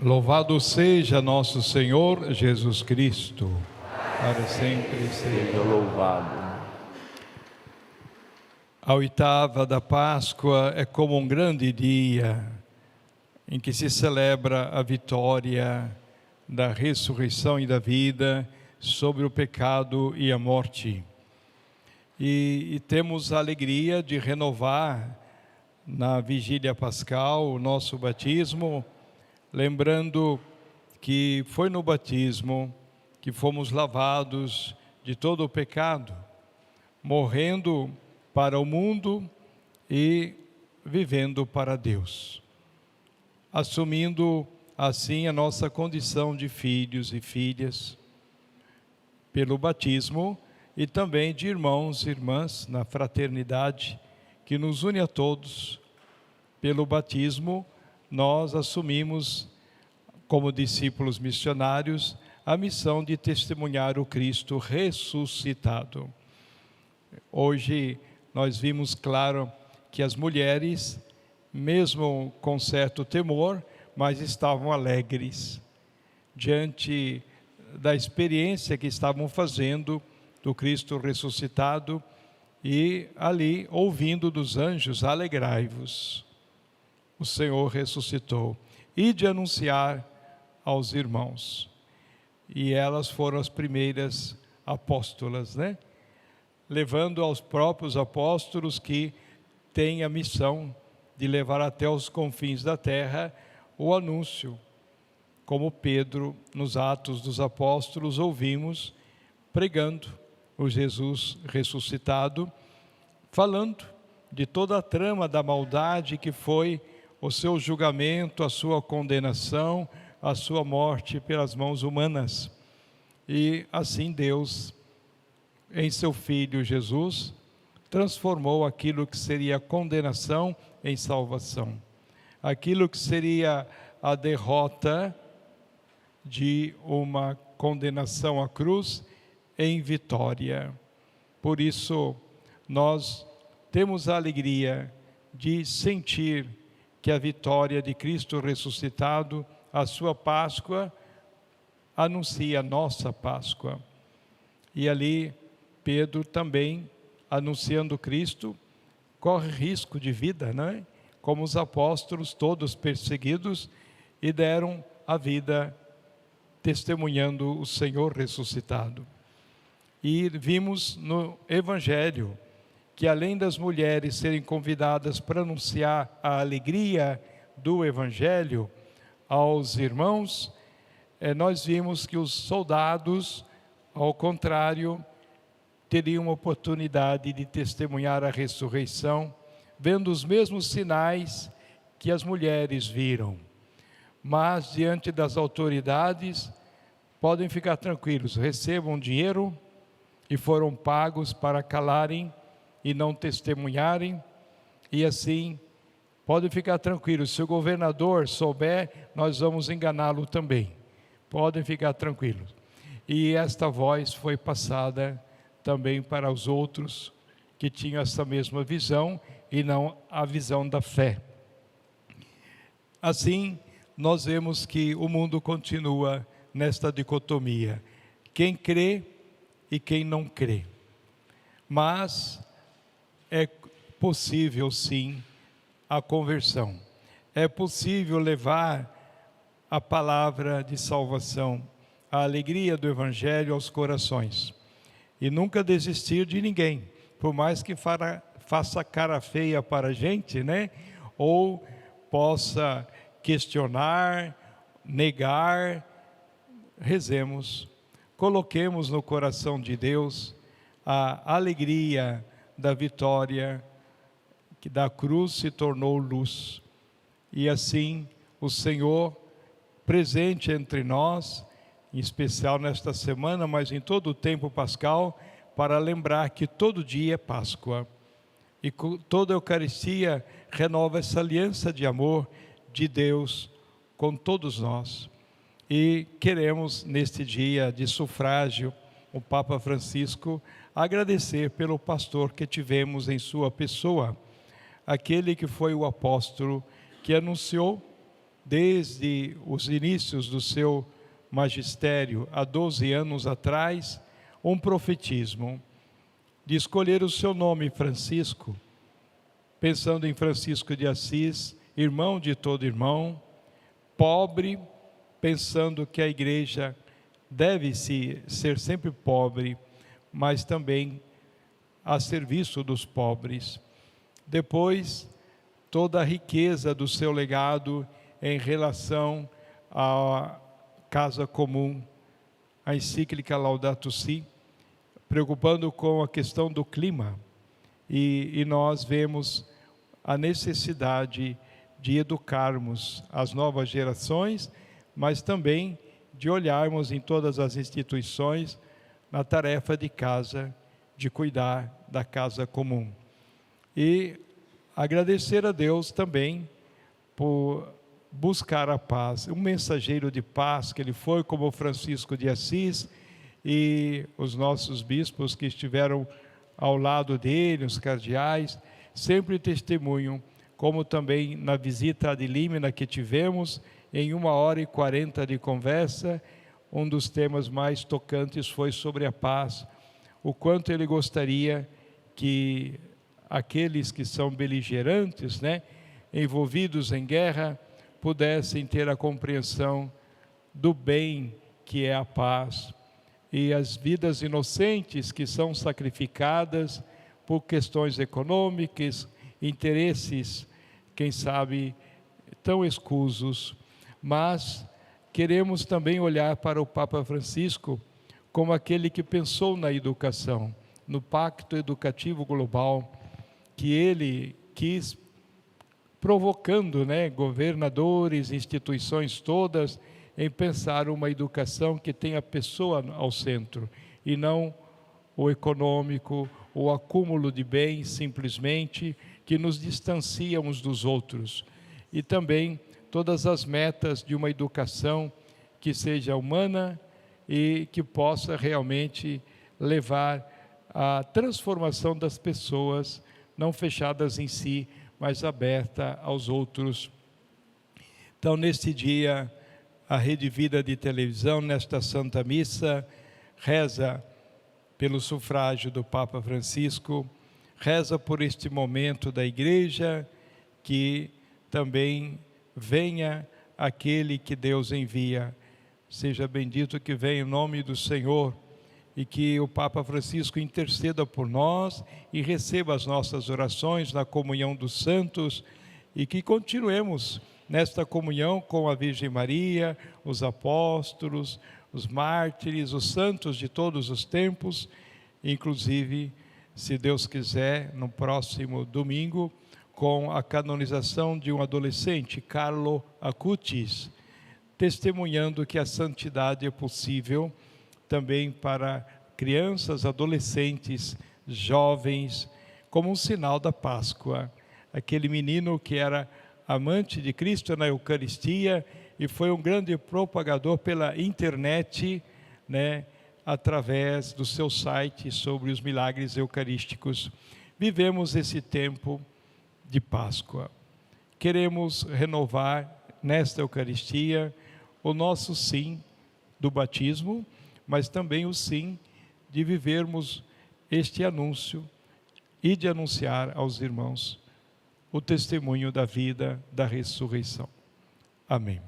Louvado seja nosso Senhor Jesus Cristo, para sempre seja louvado. A oitava da Páscoa é como um grande dia em que se celebra a vitória da ressurreição e da vida sobre o pecado e a morte. E temos a alegria de renovar na vigília pascal o nosso batismo, lembrando que foi no batismo que fomos lavados de todo o pecado, morrendo para o mundo e vivendo para Deus, assumindo assim a nossa condição de filhos e filhas pelo batismo e também de irmãos e irmãs na fraternidade que nos une a todos. Pelo batismo nós assumimos como discípulos missionários a missão de testemunhar o Cristo ressuscitado. Hoje nós vimos claro que as mulheres, mesmo com certo temor, mas estavam alegres diante da experiência que estavam fazendo do Cristo ressuscitado e ali ouvindo dos anjos: alegrai-vos, o Senhor ressuscitou, e de anunciar aos irmãos. E elas foram as primeiras apóstolas, né? Levando aos próprios apóstolos que têm a missão de levar até os confins da terra o anúncio. Como Pedro, nos Atos dos Apóstolos, ouvimos pregando o Jesus ressuscitado, falando de toda a trama da maldade que foi o seu julgamento, a sua condenação, a sua morte pelas mãos humanas. E assim Deus, em seu Filho Jesus, transformou aquilo que seria condenação em salvação. Aquilo que seria a derrota de uma condenação à cruz em vitória. Por isso, nós temos a alegria de sentir que a vitória de Cristo ressuscitado, a sua Páscoa, anuncia a nossa Páscoa. E ali, Pedro também, anunciando Cristo, corre risco de vida, não é? Como os apóstolos, todos perseguidos, e deram a vida testemunhando o Senhor ressuscitado. E vimos no Evangelho que, além das mulheres serem convidadas para anunciar a alegria do Evangelho aos irmãos, nós vimos que os soldados, ao contrário, teriam a oportunidade de testemunhar a ressurreição, vendo os mesmos sinais que as mulheres viram. Mas, diante das autoridades, podem ficar tranquilos, recebam dinheiro e foram pagos para calarem e não testemunharem, e assim, podem ficar tranquilos, se o governador souber, nós vamos enganá-lo também. Podem ficar tranquilos. E esta voz foi passada também para os outros que tinham essa mesma visão e não a visão da fé. Assim, nós vemos que o mundo continua nesta dicotomia: quem crê e quem não crê. Mas é possível sim a conversão. É possível levar a palavra de salvação, a alegria do Evangelho aos corações. E nunca desistir de ninguém, por mais que faça cara feia para a gente, né? Ou possa questionar, negar. Rezemos, coloquemos no coração de Deus a alegria da vitória, que da cruz se tornou luz. E assim o Senhor, presente entre nós, em especial nesta semana, mas em todo o tempo pascal, para lembrar que todo dia é Páscoa. E toda a Eucaristia renova essa aliança de amor de Deus com todos nós. E queremos, neste dia de sufrágio, o Papa Francisco, agradecer pelo pastor que tivemos em sua pessoa, aquele que foi o apóstolo que anunciou desde os inícios do seu magistério, há 12 anos atrás, um profetismo de escolher o seu nome, Francisco, pensando em Francisco de Assis, irmão de todo irmão, pobre, pensando que a igreja deve ser sempre pobre, mas também a serviço dos pobres. Depois, toda a riqueza do seu legado em relação à casa comum, a encíclica Laudato Si, preocupando com a questão do clima. E nós vemos a necessidade de educarmos as novas gerações, mas também de olharmos em todas as instituições na tarefa de casa, de cuidar da casa comum. E agradecer a Deus também por buscar a paz, um mensageiro de paz que ele foi, como Francisco de Assis, e os nossos bispos que estiveram ao lado dele, os cardeais, sempre testemunham, como também na visita ad limina que tivemos, em 1h40 de conversa, um dos temas mais tocantes foi sobre a paz, o quanto ele gostaria que aqueles que são beligerantes, envolvidos em guerra, pudessem ter a compreensão do bem que é a paz, e as vidas inocentes que são sacrificadas por questões econômicas, interesses, quem sabe, tão escusos. Mas queremos também olhar para o Papa Francisco como aquele que pensou na educação, no Pacto Educativo Global, que ele quis, provocando governadores, instituições todas, em pensar uma educação que tenha a pessoa ao centro, e não o econômico, o acúmulo de bens simplesmente, que nos distancia uns dos outros. E também todas as metas de uma educação que seja humana e que possa realmente levar à transformação das pessoas, não fechadas em si, mas aberta aos outros. Então, neste dia, a Rede Vida de Televisão, nesta Santa Missa, reza pelo sufrágio do Papa Francisco, reza por este momento da Igreja, que também venha aquele que Deus envia. Seja bendito que venha em nome do Senhor, e que o Papa Francisco interceda por nós e receba as nossas orações na comunhão dos santos, e que continuemos nesta comunhão com a Virgem Maria, os apóstolos, os mártires, os santos de todos os tempos, inclusive, se Deus quiser, no próximo domingo, com a canonização de um adolescente, Carlo Acutis, testemunhando que a santidade é possível também para crianças, adolescentes, jovens, como um sinal da Páscoa. Aquele menino que era amante de Cristo na Eucaristia e foi um grande propagador pela internet, através do seu site sobre os milagres eucarísticos. Vivemos esse tempo de Páscoa. Queremos renovar nesta Eucaristia o nosso sim do batismo, mas também o sim de vivermos este anúncio e de anunciar aos irmãos o testemunho da vida, da ressurreição. Amém.